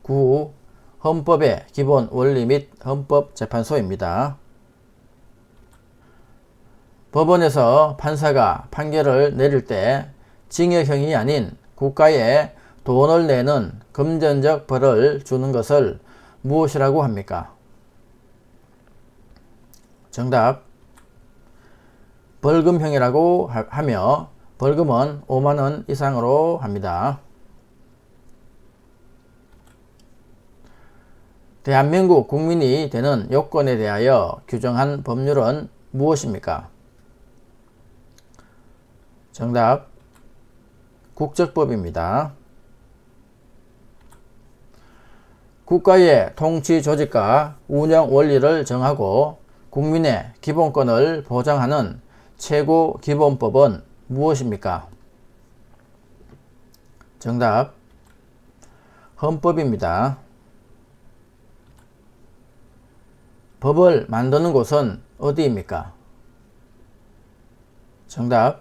9. 헌법의 기본 원리 및 헌법재판소입니다. 법원에서 판사가 판결을 내릴 때 징역형이 아닌 국가에 돈을 내는 금전적 벌을 주는 것을 무엇이라고 합니까? 정답. 벌금형이라고 하며 벌금은 5만원 이상으로 합니다. 대한민국 국민이 되는 요건에 대하여 규정한 법률은 무엇입니까? 정답. 국적법입니다. 국가의 통치 조직과 운영 원리를 정하고 국민의 기본권을 보장하는 최고 기본법은 무엇입니까? 정답. 헌법입니다. 법을 만드는 곳은 어디입니까? 정답.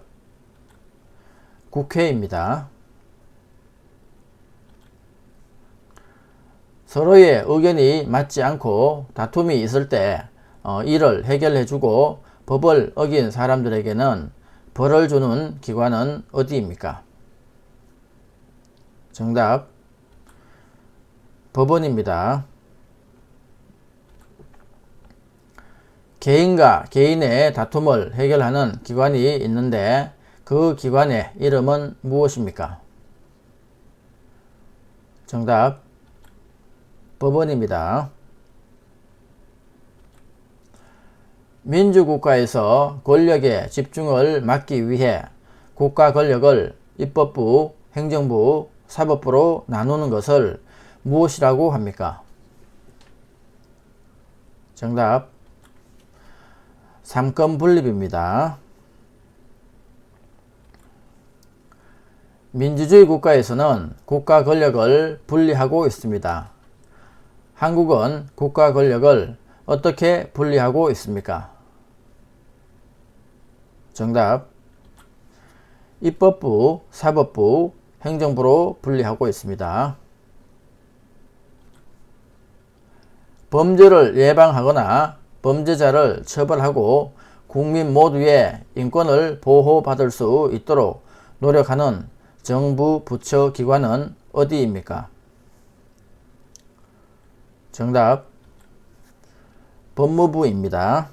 국회입니다. 서로의 의견이 맞지 않고 다툼이 있을 때 이를 해결해주고 법을 어긴 사람들에게는 벌을 주는 기관은 어디입니까? 정답. 법원입니다. 개인과 개인의 다툼을 해결하는 기관이 있는데 그 기관의 이름은 무엇입니까? 정답. 법원입니다. 민주국가에서 권력의 집중을 막기 위해 국가 권력을 입법부, 행정부, 사법부로 나누는 것을 무엇이라고 합니까? 정답. 삼권 분립입니다. 민주주의 국가에서는 국가 권력을 분리하고 있습니다. 한국은 국가 권력을 어떻게 분리하고 있습니까? 정답. 입법부, 사법부, 행정부로 분리하고 있습니다. 범죄를 예방하거나 범죄자를 처벌하고 국민 모두의 인권을 보호받을 수 있도록 노력하는 정부 부처 기관은 어디입니까? 정답. 법무부입니다.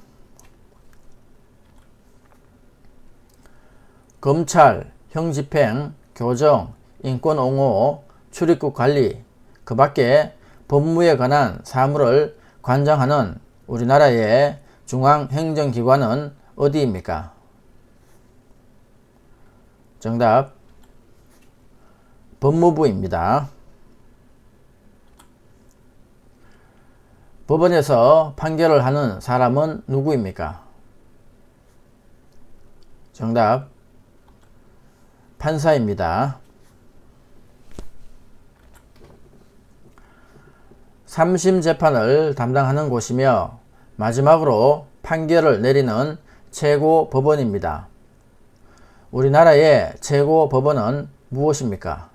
검찰, 형집행, 교정, 인권옹호, 출입국 관리, 그 밖에 법무에 관한 사무를 관장하는 우리나라의 중앙행정기관은 어디입니까? 정답. 법무부입니다. 법원에서 판결을 하는 사람은 누구입니까? 정답. 판사입니다. 3심 재판을 담당하는 곳이며 마지막으로 판결을 내리는 최고 법원입니다. 우리나라의 최고 법원은 무엇입니까?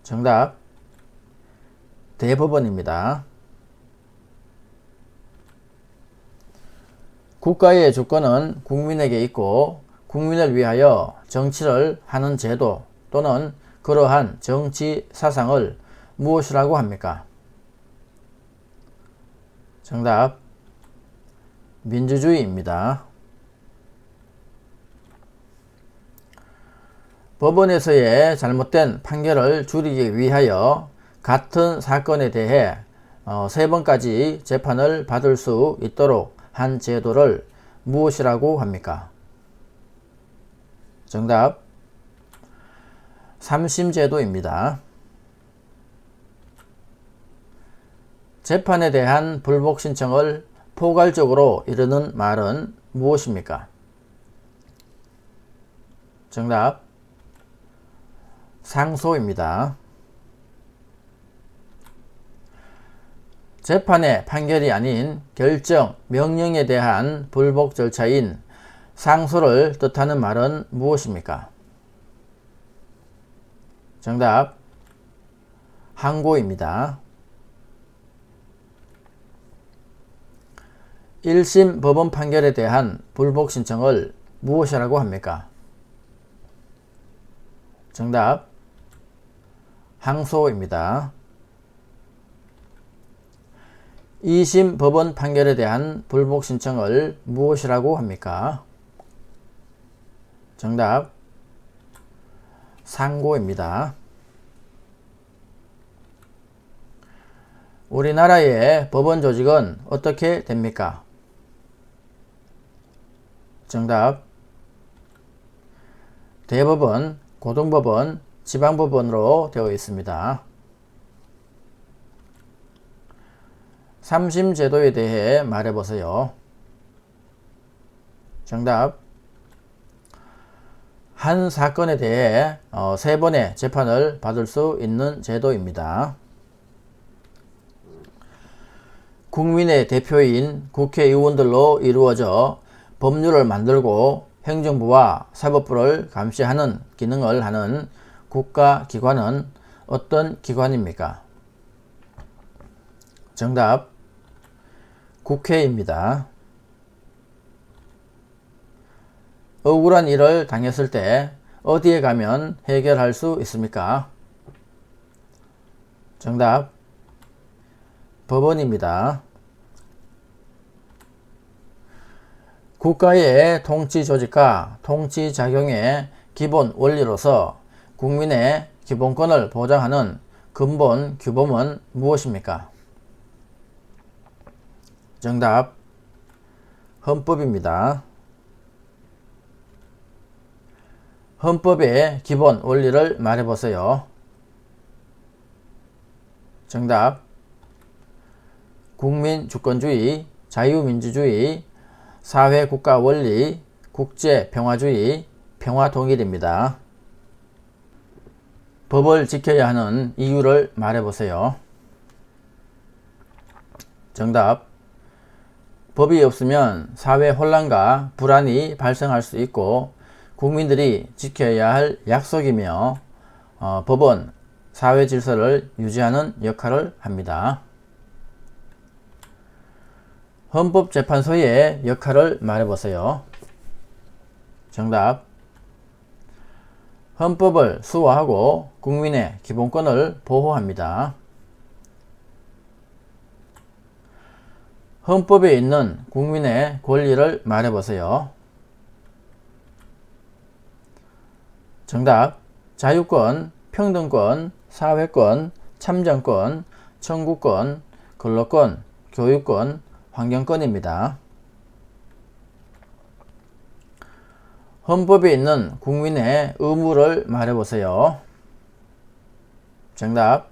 정답. 대법원입니다. 국가의 주권은 국민에게 있고 국민을 위하여 정치를 하는 제도 또는 그러한 정치 사상을 무엇이라고 합니까? 정답. 민주주의입니다. 법원에서의 잘못된 판결을 줄이기 위하여 같은 사건에 대해 3번까지 재판을 받을 수 있도록 한 제도를 무엇이라고 합니까? 정답. 3심 제도입니다. 재판에 대한 불복 신청을 포괄적으로 이르는 말은 무엇입니까? 정답. 상소입니다. 재판의 판결이 아닌 결정, 명령에 대한 불복 절차인 상소를 뜻하는 말은 무엇입니까? 정답. 항고입니다. 1심 법원 판결에 대한 불복 신청을 무엇이라고 합니까? 정답 항소입니다. 2심 법원 판결에 대한 불복 신청을 무엇이라고 합니까? 정답 상고입니다. 우리나라의 법원 조직은 어떻게 됩니까? 정답 대법원, 고등법원, 지방법원으로 되어 있습니다. 3심 제도에 대해 말해보세요. 정답 한 사건에 대해 3번의 재판을 받을 수 있는 제도입니다. 국민의 대표인 국회의원들로 이루어져 법률을 만들고 행정부와 사법부를 감시하는 기능을 하는 국가기관은 어떤 기관입니까? 정답 국회입니다. 억울한 일을 당했을 때 어디에 가면 해결할 수 있습니까? 정답 법원입니다. 국가의 통치 조직과 통치 작용의 기본 원리로서 국민의 기본권을 보장하는 근본 규범은 무엇입니까? 정답 헌법입니다. 헌법의 기본 원리를 말해보세요. 정답 국민주권주의, 자유민주주의, 사회국가 원리, 국제평화주의, 평화통일입니다. 법을 지켜야 하는 이유를 말해보세요. 정답 법이 없으면 사회 혼란과 불안이 발생할 수 있고 국민들이 지켜야 할 약속이며 법은 사회 질서를 유지하는 역할을 합니다. 헌법재판소의 역할을 말해보세요. 정답 헌법을 수호하고 국민의 기본권을 보호합니다. 헌법에 있는 국민의 권리를 말해보세요. 정답 자유권, 평등권, 사회권, 참정권, 청구권, 근로권, 교육권, 환경권입니다. 헌법에 있는 국민의 의무를 말해보세요. 정답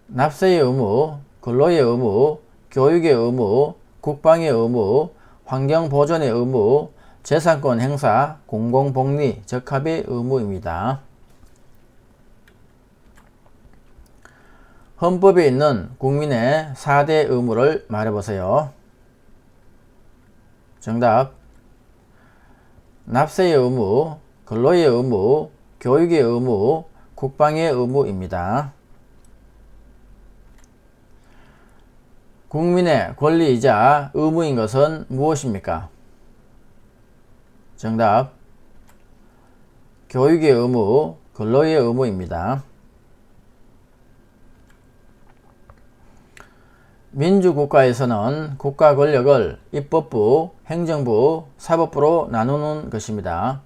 납세의 의무, 근로의 의무, 교육의 의무, 국방의 의무, 환경보존의 의무, 재산권 행사, 공공복리, 적합의 의무입니다. 헌법에 있는 국민의 4대 의무를 말해보세요. 정답 납세의 의무, 근로의 의무, 교육의 의무, 국방의 의무입니다. 국민의 권리이자 의무인 것은 무엇입니까? 정답 교육의 의무, 근로의 의무입니다. 민주국가에서는 국가 권력을 입법부, 행정부, 사법부로 나누는 것입니다.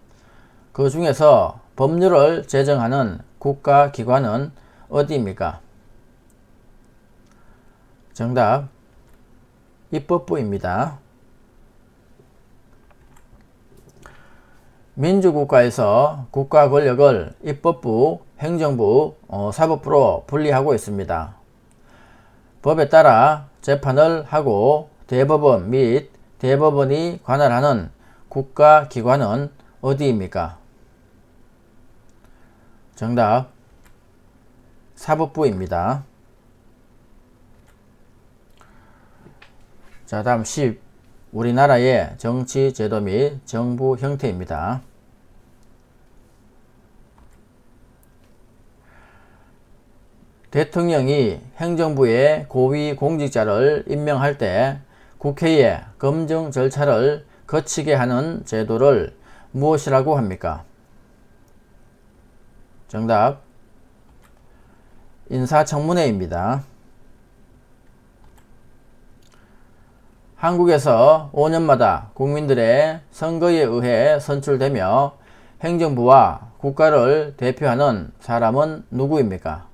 그 중에서 법률을 제정하는 국가기관은 어디입니까? 정답 입법부입니다. 민주국가에서 국가 권력을 입법부, 행정부, 사법부로 분리하고 있습니다. 법에 따라 재판을 하고 대법원 및 대법원이 관할하는 국가기관은 어디입니까? 정답 사법부입니다. 자, 다음 10. 우리나라의 정치 제도 및 정부 형태입니다. 대통령이 행정부의 고위 공직자를 임명할 때 국회의 검증 절차를 거치게 하는 제도를 무엇이라고 합니까? 정답, 인사청문회입니다. 한국에서 5년마다 국민들의 선거에 의해 선출되며 행정부와 국가를 대표하는 사람은 누구입니까?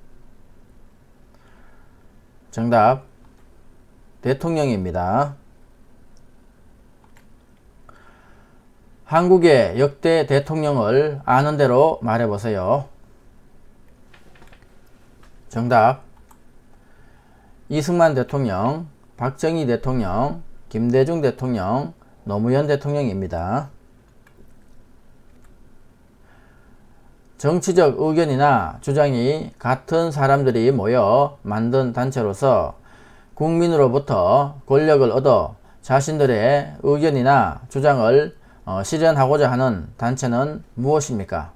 정답, 대통령입니다. 한국의 역대 대통령을 아는 대로 말해보세요. 정답, 이승만 대통령, 박정희 대통령, 김대중 대통령, 노무현 대통령입니다. 정치적 의견이나 주장이 같은 사람들이 모여 만든 단체로서 국민으로부터 권력을 얻어 자신들의 의견이나 주장을 실현하고자 하는 단체는 무엇입니까?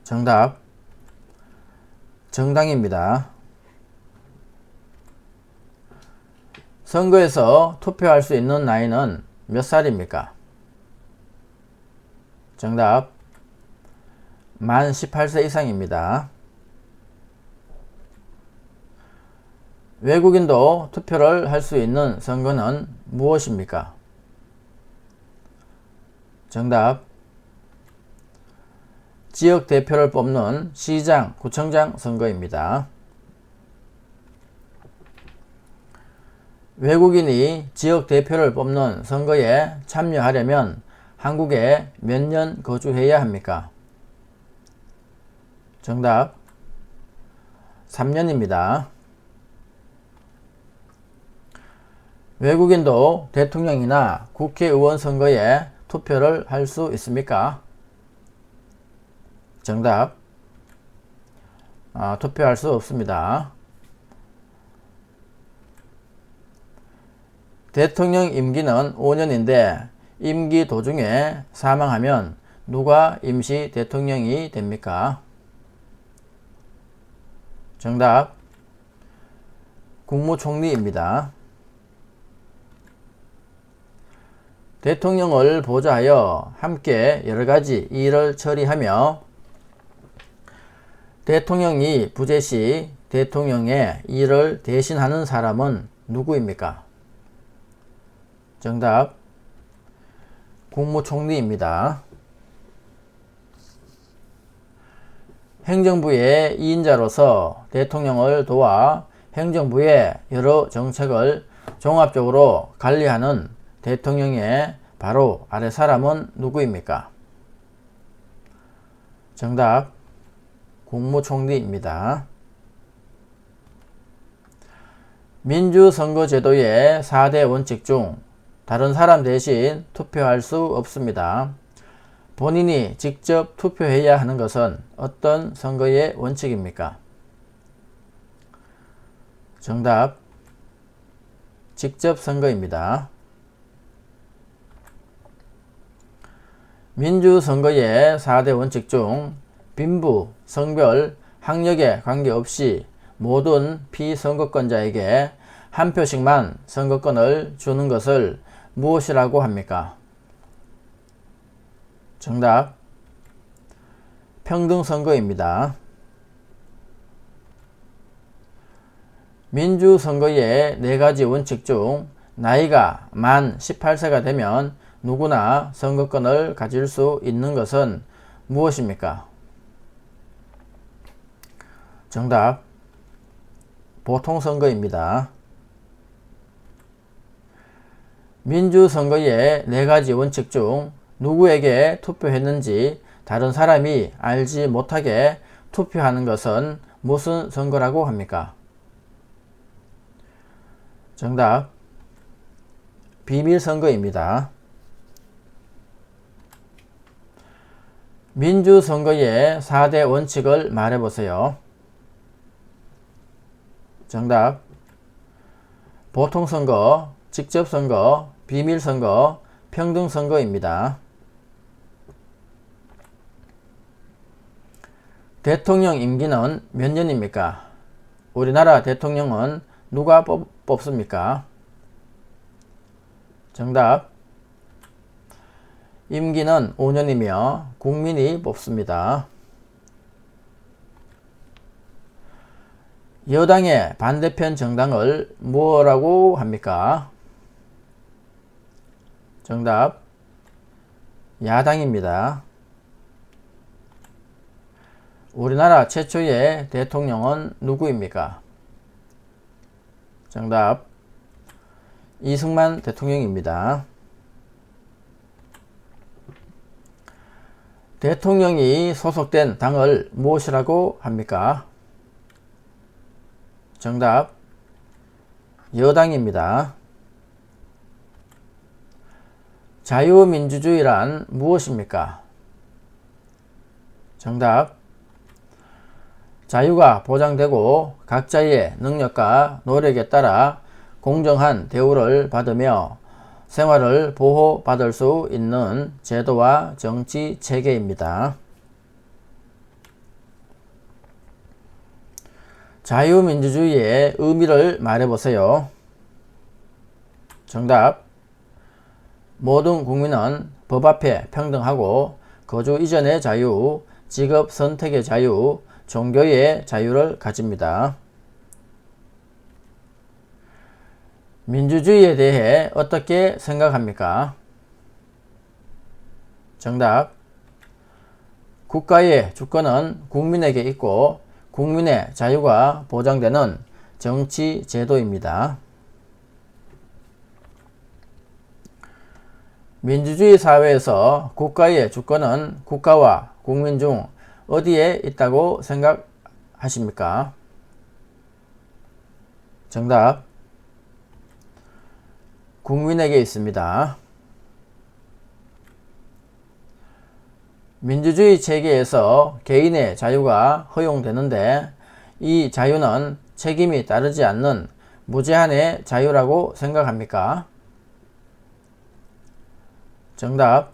정답, 정당입니다. 선거에서 투표할 수 있는 나이는 몇 살입니까? 정답, 만 18세 이상입니다. 외국인도 투표를 할 수 있는 선거는 무엇입니까? 정답, 지역 대표를 뽑는 시장, 구청장 선거입니다. 외국인이 지역 대표를 뽑는 선거에 참여하려면 한국에 몇 년 거주해야 합니까? 정답, 3년입니다. 외국인도 대통령이나 국회의원 선거에 투표를 할 수 있습니까? 정답, 투표할 수 없습니다. 대통령 임기는 5년인데 임기 도중에 사망하면 누가 임시 대통령이 됩니까? 정답, 국무총리입니다. 대통령을 보좌하여 함께 여러가지 일을 처리하며 대통령이 부재 시 대통령의 일을 대신하는 사람은 누구입니까? 정답, 국무총리입니다. 행정부의 2인자로서 대통령을 도와 행정부의 여러 정책을 종합적으로 관리하는 대통령의 바로 아래 사람은 누구입니까? 정답, 국무총리입니다. 민주선거제도의 4대 원칙 중 다른 사람 대신 투표할 수 없습니다. 본인이 직접 투표해야 하는 것은 어떤 선거의 원칙입니까? 정답, 직접 선거입니다. 민주선거의 4대 원칙 중 빈부, 성별, 학력에 관계없이 모든 피선거권자에게 한 표씩만 선거권을 주는 것을 무엇이라고 합니까? 정답, 평등선거입니다. 민주선거의 4가지 원칙 중 나이가 만 18세가 되면 누구나 선거권을 가질 수 있는 것은 무엇입니까? 정답, 보통선거입니다. 민주선거의 4가지 원칙 중 누구에게 투표했는지 다른 사람이 알지 못하게 투표하는 것은 무슨 선거라고 합니까? 정답, 비밀선거입니다. 민주선거의 4대 원칙을 말해보세요. 정답, 보통선거, 직접선거, 비밀선거, 평등선거입니다. 대통령 임기는 몇 년입니까? 우리나라 대통령은 누가 뽑습니까? 정답. 임기는 5년이며 국민이 뽑습니다. 여당의 반대편 정당을 뭐라고 합니까? 정답. 야당입니다. 우리나라 최초의 대통령은 누구입니까? 정답. 이승만 대통령입니다. 대통령이 소속된 당을 무엇이라고 합니까? 정답. 여당입니다. 자유민주주의란 무엇입니까? 정답. 자유가 보장되고 각자의 능력과 노력에 따라 공정한 대우를 받으며 생활을 보호받을 수 있는 제도와 정치 체계입니다. 자유민주주의의 의미를 말해보세요. 정답. 모든 국민은 법 앞에 평등하고 거주 이전의 자유, 직업 선택의 자유, 종교의 자유를 가집니다. 민주주의에 대해 어떻게 생각합니까? 정답. 국가의 주권은 국민에게 있고 국민의 자유가 보장되는 정치 제도입니다. 민주주의 사회에서 국가의 주권은 국가와 국민 중 어디에 있다고 생각하십니까? 정답. 국민에게 있습니다. 민주주의 체계에서 개인의 자유가 허용되는데 이 자유는 책임이 따르지 않는 무제한의 자유라고 생각합니까? 정답.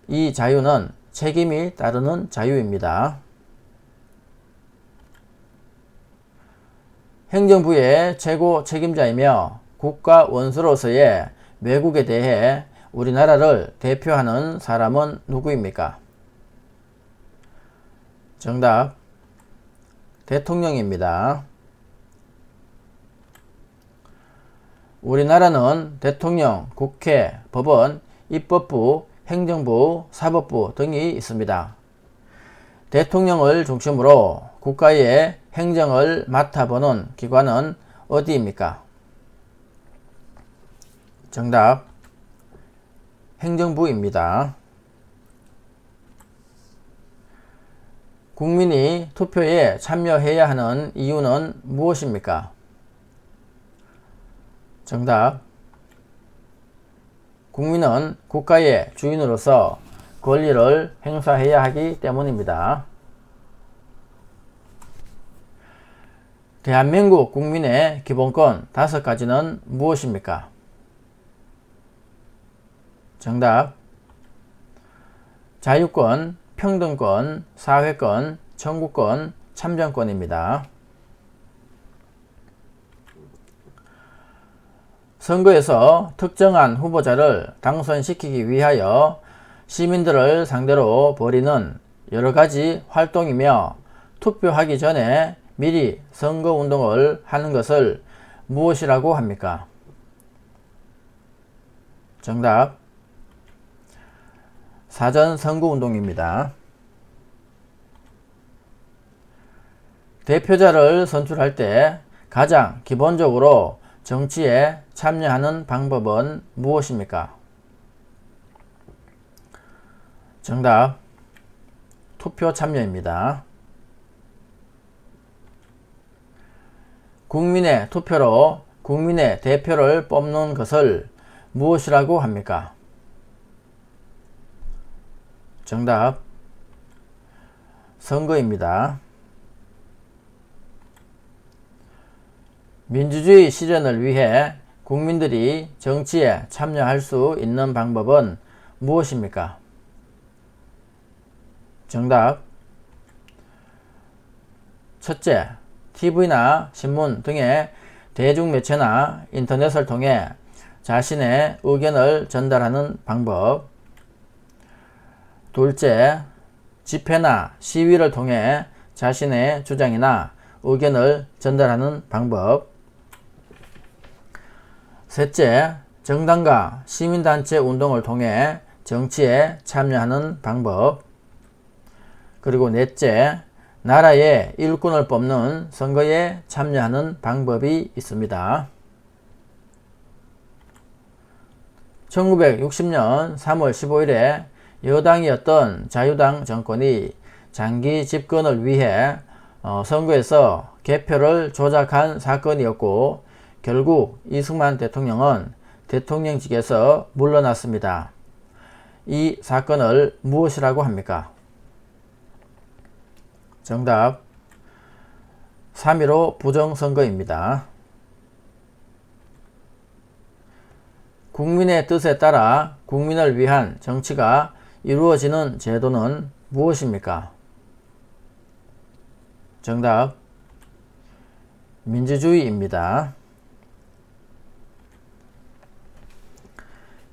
이 자유는 책임이 따르는 자유입니다. 행정부의 최고 책임자이며 국가 원수로서의 외국에 대해 우리나라를 대표하는 사람은 누구입니까? 정답. 대통령입니다. 우리나라는 대통령, 국회, 법원, 입법부, 행정부, 사법부 등이 있습니다. 대통령을 중심으로 국가의 행정을 맡아보는 기관은 어디입니까? 정답. 행정부입니다. 국민이 투표에 참여해야 하는 이유는 무엇입니까? 정답. 국민은 국가의 주인으로서 권리를 행사해야 하기 때문입니다. 대한민국 국민의 기본권 5가지는 무엇입니까? 정답. 자유권, 평등권, 사회권, 청구권, 참정권입니다. 선거에서 특정한 후보자를 당선시키기 위하여 시민들을 상대로 벌이는 여러가지 활동이며 투표하기 전에 미리 선거운동을 하는 것을 무엇이라고 합니까? 정답. 사전 선거운동입니다. 대표자를 선출할 때 가장 기본적으로 정치에 참여하는 방법은 무엇입니까? 정답. 투표 참여입니다. 국민의 투표로 국민의 대표를 뽑는 것을 무엇이라고 합니까? 정답. 선거입니다. 민주주의 실현을 위해 국민들이 정치에 참여할 수 있는 방법은 무엇입니까? 정답. 첫째, TV나 신문 등의 대중매체나 인터넷을 통해 자신의 의견을 전달하는 방법. 둘째, 집회나 시위를 통해 자신의 주장이나 의견을 전달하는 방법. 셋째, 정당과 시민단체 운동을 통해 정치에 참여하는 방법. 그리고 넷째, 나라의 일꾼을 뽑는 선거에 참여하는 방법이 있습니다. 1960년 3월 15일에 여당이었던 자유당 정권이 장기 집권을 위해 선거에서 개표를 조작한 사건이었고, 결국 이승만 대통령은 대통령직에서 물러났습니다. 이 사건을 무엇이라고 합니까? 정답 3.15 부정선거입니다. 국민의 뜻에 따라 국민을 위한 정치가 이루어지는 제도는 무엇입니까? 정답 민주주의입니다.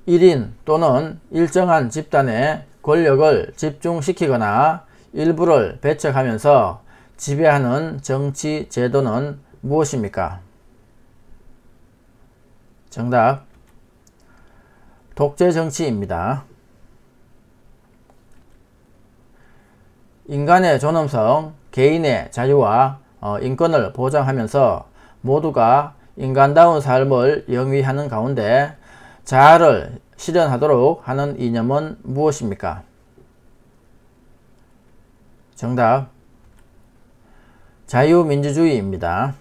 1인 또는 일정한 집단의 권력을 집중시키거나 일부를 배척하면서 지배하는 정치 제도는 무엇입니까? 정답 독재 정치입니다. 인간의 존엄성, 개인의 자유와 인권을 보장하면서 모두가 인간다운 삶을 영위하는 가운데 자아를 실현하도록 하는 이념은 무엇입니까? 정답 자유민주주의입니다.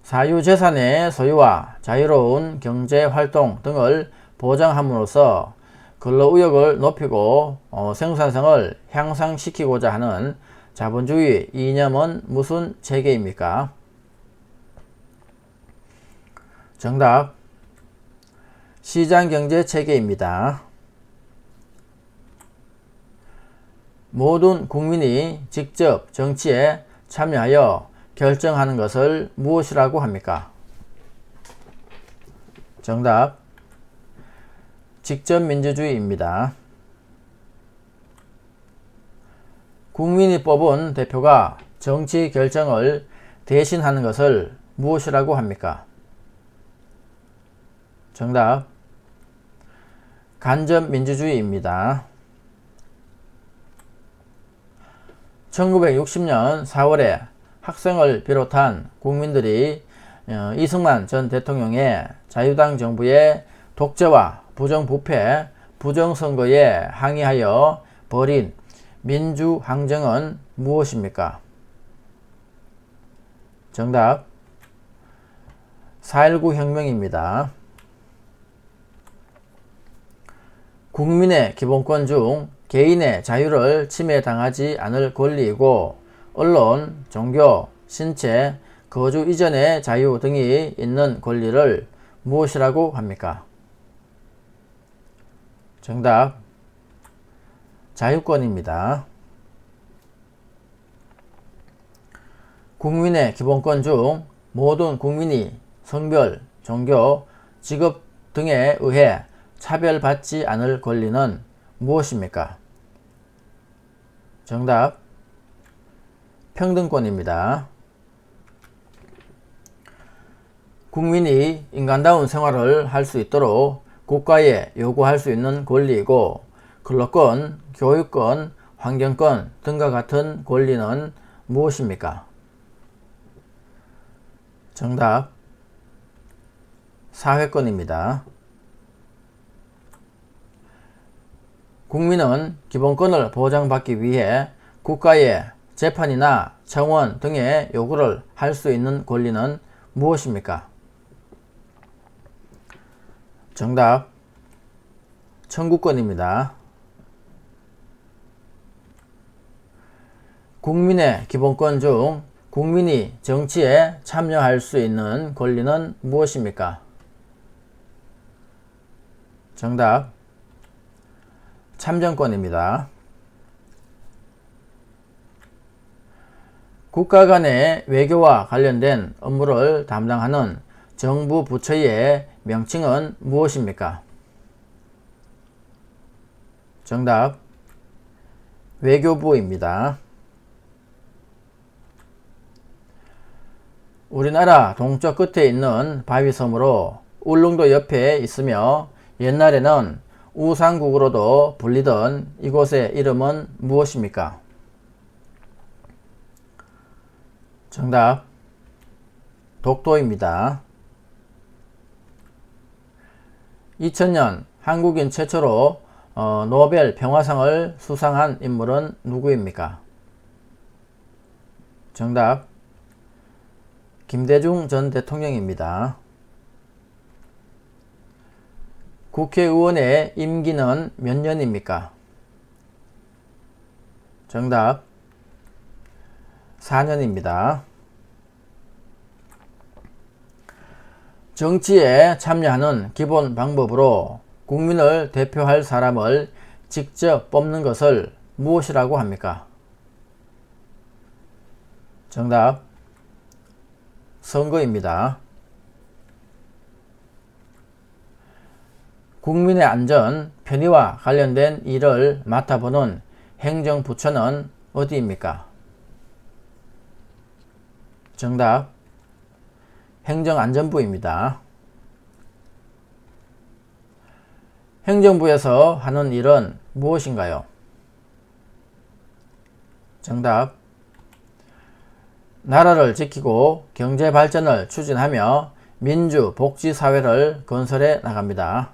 사유재산의 소유와 자유로운 경제활동 등을 보장함으로써 근로의욕을 높이고 생산성을 향상시키고자 하는 자본주의 이념은 무슨 체계입니까? 정답 시장경제 체계입니다. 모든 국민이 직접 정치에 참여하여 결정하는 것을 무엇이라고 합니까? 정답 직접민주주의입니다. 국민이 뽑은 대표가 정치 결정을 대신하는 것을 무엇이라고 합니까? 정답 간접민주주의입니다. 1960년 4월에 학생을 비롯한 국민들이 이승만 전 대통령의 자유당 정부의 독재와 부정부패, 부정선거에 항의하여 벌인 민주항쟁은 무엇입니까? 정답 4.19 혁명입니다. 국민의 기본권 중 개인의 자유를 침해당하지 않을 권리이고 언론, 종교, 신체, 거주 이전의 자유 등이 있는 권리를 무엇이라고 합니까? 정답 자유권입니다. 국민의 기본권 중 모든 국민이 성별, 종교, 직업 등에 의해 차별받지 않을 권리는 무엇입니까? 정답 평등권입니다. 국민이 인간다운 생활을 할 수 있도록 국가에 요구할 수 있는 권리이고 근로권, 교육권, 환경권 등과 같은 권리는 무엇입니까? 정답 사회권입니다. 국민은 기본권을 보장받기 위해 국가의 재판이나 청원 등의 요구를 할 수 있는 권리는 무엇입니까? 정답 청구권입니다. 국민의 기본권 중 국민이 정치에 참여할 수 있는 권리는 무엇입니까? 정답 참정권입니다. 국가 간의 외교와 관련된 업무를 담당하는 정부 부처의 명칭은 무엇입니까? 정답, 외교부입니다. 우리나라 동쪽 끝에 있는 바위섬으로 울릉도 옆에 있으며 옛날에는 우상국으로도 불리던 이곳의 이름은 무엇입니까? 정답, 독도입니다. 2000년 한국인 최초로 노벨 평화상을 수상한 인물은 누구입니까? 정답, 김대중 전 대통령입니다. 국회의원의 임기는 몇 년입니까? 정답, 4년입니다. 정치에 참여하는 기본 방법으로 국민을 대표할 사람을 직접 뽑는 것을 무엇이라고 합니까? 정답, 선거입니다. 국민의 안전, 편의와 관련된 일을 맡아보는 행정부처는 어디입니까? 정답, 행정안전부입니다. 행정부에서 하는 일은 무엇인가요? 정답, 나라를 지키고 경제 발전을 추진하며 민주 복지 사회를 건설해 나갑니다.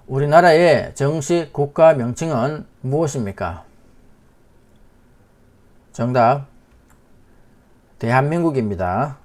우리나라의 정식 국가 명칭은 무엇입니까? 정답, 대한민국입니다.